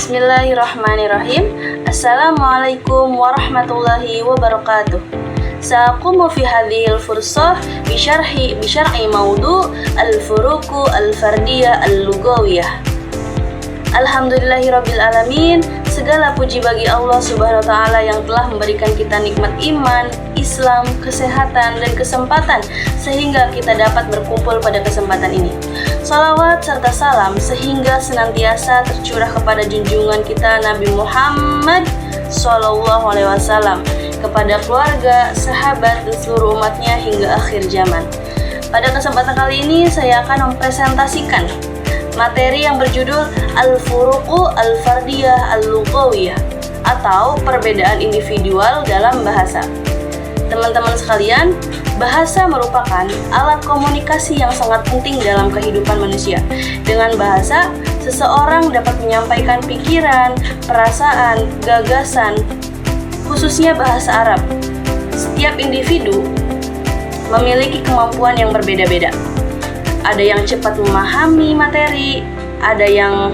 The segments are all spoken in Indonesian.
Bismillahirrahmanirrahim. Assalamualaikum warahmatullahi wabarakatuh. Sa'aqumu fi hadhil fursah bisyar'i maudu' al-furuqu al-fardiyah al-lughawiyah. Alhamdulillahirabbil alamin. Segala puji bagi Allah Subhanahu wa taala yang telah memberikan kita nikmat iman, Islam, kesehatan dan kesempatan sehingga kita dapat berkumpul pada kesempatan ini. Salawat serta salam sehingga senantiasa tercurah kepada junjungan kita Nabi Muhammad SAW, kepada keluarga, sahabat dan seluruh umatnya hingga akhir zaman. Pada kesempatan kali ini saya akan mempresentasikan materi yang berjudul Al-Furuqu Al-Fardiyah Al-Lughawiyah atau perbedaan individual dalam bahasa. Teman-teman sekalian, bahasa merupakan alat komunikasi yang sangat penting dalam kehidupan manusia. Dengan bahasa, seseorang dapat menyampaikan pikiran, perasaan, gagasan, khususnya bahasa Arab. Setiap individu memiliki kemampuan yang berbeda-beda. Ada yang cepat memahami materi, ada yang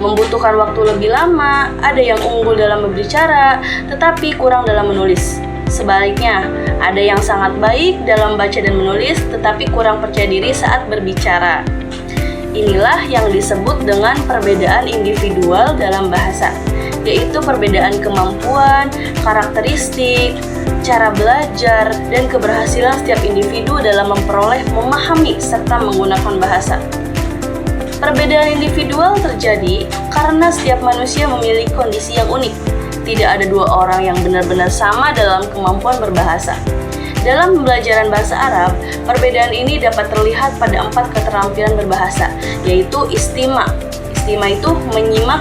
membutuhkan waktu lebih lama, ada yang unggul dalam berbicara, tetapi kurang dalam menulis. Sebaliknya, ada yang sangat baik dalam baca dan menulis, tetapi kurang percaya diri saat berbicara. Inilah yang disebut dengan perbedaan individual dalam bahasa, yaitu perbedaan kemampuan, karakteristik, cara belajar, dan keberhasilan setiap individu dalam memperoleh, memahami, serta menggunakan bahasa. Perbedaan individual terjadi karena setiap manusia memiliki kondisi yang unik. Tidak ada dua orang yang benar-benar sama dalam kemampuan berbahasa. Dalam pembelajaran bahasa Arab, perbedaan ini dapat terlihat pada 4 keterampilan berbahasa, yaitu istima'. Istima' itu menyimak,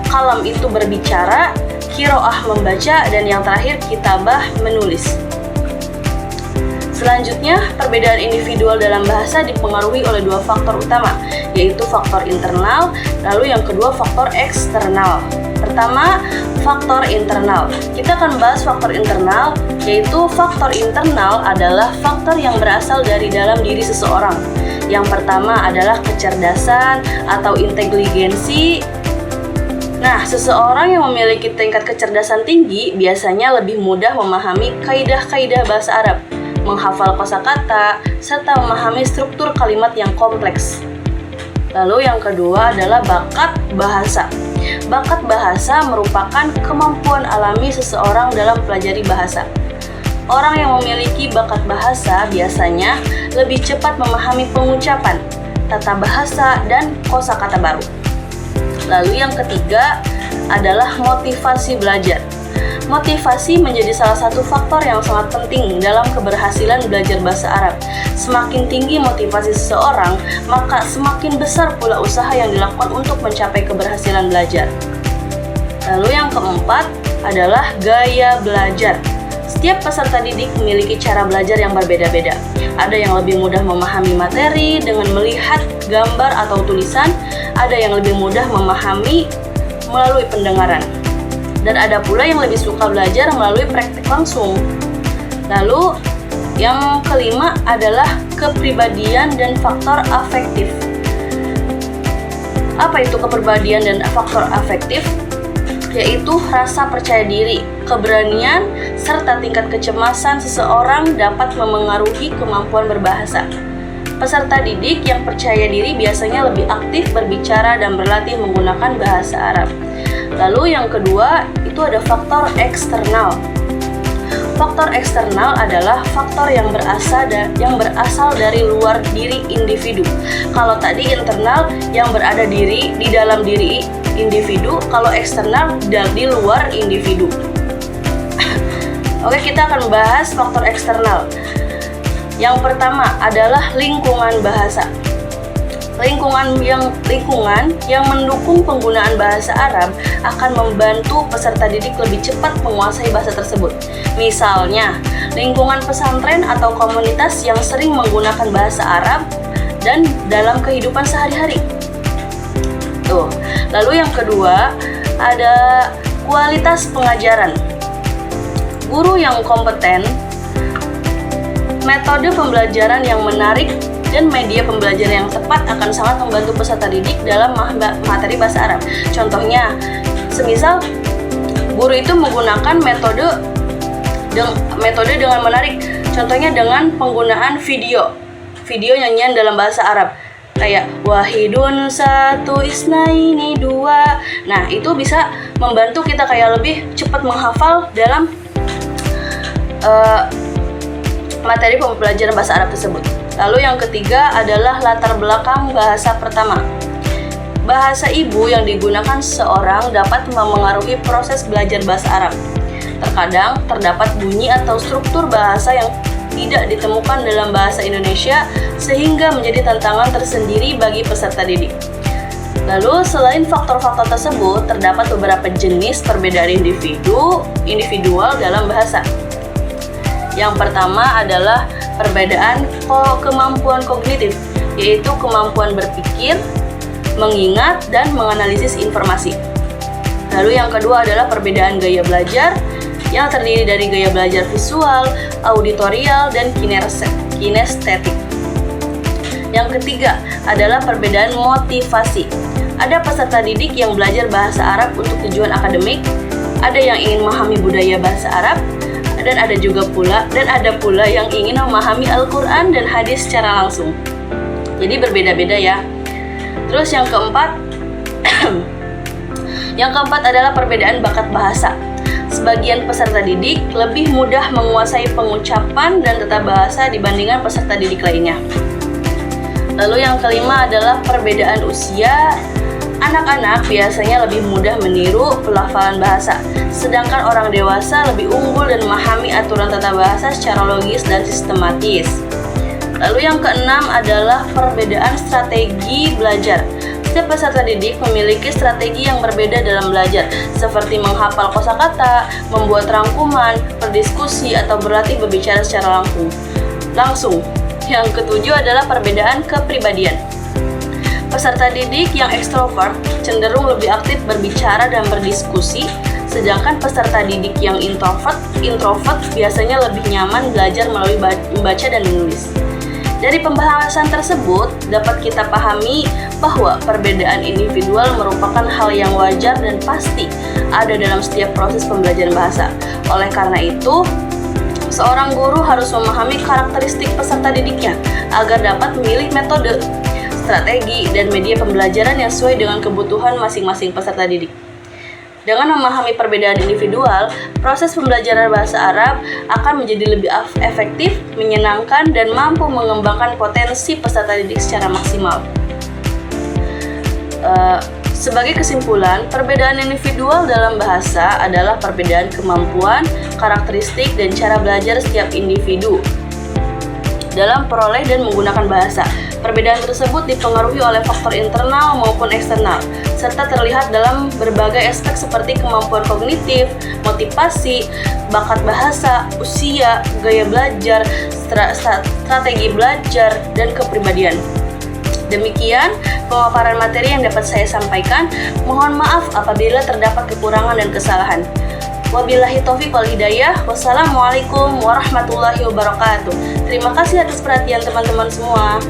kalam itu berbicara, qiraah membaca, dan yang terakhir kitabah menulis. Selanjutnya, perbedaan individual dalam bahasa dipengaruhi oleh 2 faktor utama, yaitu faktor internal, lalu yang kedua faktor eksternal. Pertama, faktor internal. Kita akan bahas faktor internal, yaitu faktor internal adalah faktor yang berasal dari dalam diri seseorang. Yang pertama adalah kecerdasan atau inteligensi. Nah, seseorang yang memiliki tingkat kecerdasan tinggi biasanya lebih mudah memahami kaidah-kaidah bahasa Arab, menghafal kosakata, serta memahami struktur kalimat yang kompleks. Lalu yang kedua adalah bakat bahasa. Bakat bahasa merupakan kemampuan alami seseorang dalam pelajari bahasa. Orang yang memiliki bakat bahasa biasanya lebih cepat memahami pengucapan, tata bahasa, dan kosakata baru. Lalu yang ketiga adalah motivasi belajar. Motivasi menjadi salah satu faktor yang sangat penting dalam keberhasilan belajar bahasa Arab. Semakin tinggi motivasi seseorang, maka semakin besar pula usaha yang dilakukan untuk mencapai keberhasilan belajar. Lalu yang keempat adalah gaya belajar. Setiap peserta didik memiliki cara belajar yang berbeda-beda. Ada yang lebih mudah memahami materi dengan melihat gambar atau tulisan, ada yang lebih mudah memahami melalui pendengaran, dan ada pula yang lebih suka belajar melalui praktik langsung. Lalu yang kelima adalah kepribadian dan faktor afektif. Apa itu kepribadian dan faktor afektif? Yaitu rasa percaya diri, keberanian, serta tingkat kecemasan seseorang dapat memengaruhi kemampuan berbahasa. Peserta didik yang percaya diri biasanya lebih aktif berbicara dan berlatih menggunakan bahasa Arab. Lalu yang kedua, itu ada faktor eksternal. Faktor eksternal adalah faktor yang berasal dari luar diri individu. Kalau tadi internal yang berada di dalam diri individu, kalau eksternal di luar individu. Oke, kita akan membahas faktor eksternal. Yang pertama adalah lingkungan bahasa. Lingkungan yang mendukung penggunaan bahasa Arab akan membantu peserta didik lebih cepat menguasai bahasa tersebut. Misalnya, lingkungan pesantren atau komunitas yang sering menggunakan bahasa Arab dan dalam kehidupan sehari-hari. Lalu yang kedua ada kualitas pengajaran. Guru yang kompeten, metode pembelajaran yang menarik, dan media pembelajaran yang tepat akan sangat membantu peserta didik dalam materi bahasa Arab. Contohnya, semisal guru itu menggunakan metode dengan menarik. Contohnya dengan penggunaan video nyanyian dalam bahasa Arab. Kayak wahidun satu isnaini dua. Nah, itu bisa membantu kita kayak lebih cepat menghafal dalam materi pembelajaran bahasa Arab tersebut. Lalu yang ketiga adalah latar belakang bahasa pertama. Bahasa ibu yang digunakan seorang dapat memengaruhi proses belajar bahasa Arab. Terkadang terdapat bunyi atau struktur bahasa yang tidak ditemukan dalam bahasa Indonesia sehingga menjadi tantangan tersendiri bagi peserta didik. Lalu selain faktor-faktor tersebut, terdapat beberapa jenis perbedaan individual dalam bahasa. Yang pertama adalah perbedaan kemampuan kognitif, yaitu kemampuan berpikir, mengingat, dan menganalisis informasi. Lalu yang kedua adalah perbedaan gaya belajar, yang terdiri dari gaya belajar visual, auditorial, dan kinestetik. Yang ketiga adalah perbedaan motivasi. Ada peserta didik yang belajar bahasa Arab untuk tujuan akademik, ada yang ingin memahami budaya bahasa Arab, dan ada pula yang ingin memahami Al-Quran dan hadis secara langsung. Jadi berbeda-beda ya. Terus yang keempat adalah perbedaan bakat bahasa. Sebagian peserta didik lebih mudah menguasai pengucapan dan tata bahasa dibandingkan peserta didik lainnya. Lalu yang kelima adalah perbedaan usia. Anak-anak biasanya lebih mudah meniru pelafalan bahasa, sedangkan orang dewasa lebih unggul dan memahami aturan tata bahasa secara logis dan sistematis. Lalu yang keenam adalah perbedaan strategi belajar. Setiap peserta didik memiliki strategi yang berbeda dalam belajar, seperti menghafal kosakata, membuat rangkuman, berdiskusi, atau berlatih berbicara secara langsung. Yang ketujuh adalah perbedaan kepribadian. Peserta didik yang ekstrovert cenderung lebih aktif berbicara dan berdiskusi, sedangkan peserta didik yang introvert biasanya lebih nyaman belajar melalui membaca dan menulis. Dari pembahasan tersebut, dapat kita pahami bahwa perbedaan individual merupakan hal yang wajar dan pasti ada dalam setiap proses pembelajaran bahasa. Oleh karena itu, seorang guru harus memahami karakteristik peserta didiknya agar dapat memilih metode, strategi, dan media pembelajaran yang sesuai dengan kebutuhan masing-masing peserta didik. Dengan memahami perbedaan individual, proses pembelajaran bahasa Arab akan menjadi lebih efektif, menyenangkan, dan mampu mengembangkan potensi peserta didik secara maksimal. Sebagai kesimpulan, perbedaan individual dalam bahasa adalah perbedaan kemampuan, karakteristik, dan cara belajar setiap individu dalam peroleh dan menggunakan bahasa. Perbedaan tersebut dipengaruhi oleh faktor internal maupun eksternal, serta terlihat dalam berbagai aspek seperti kemampuan kognitif, motivasi, bakat bahasa, usia, gaya belajar, strategi belajar, dan kepribadian. Demikian pemaparan materi yang dapat saya sampaikan. Mohon maaf apabila terdapat kekurangan dan kesalahan. Wabillahi taufiq wal hidayah. Wassalamualaikum warahmatullahi wabarakatuh. Terima kasih atas perhatian teman-teman semua.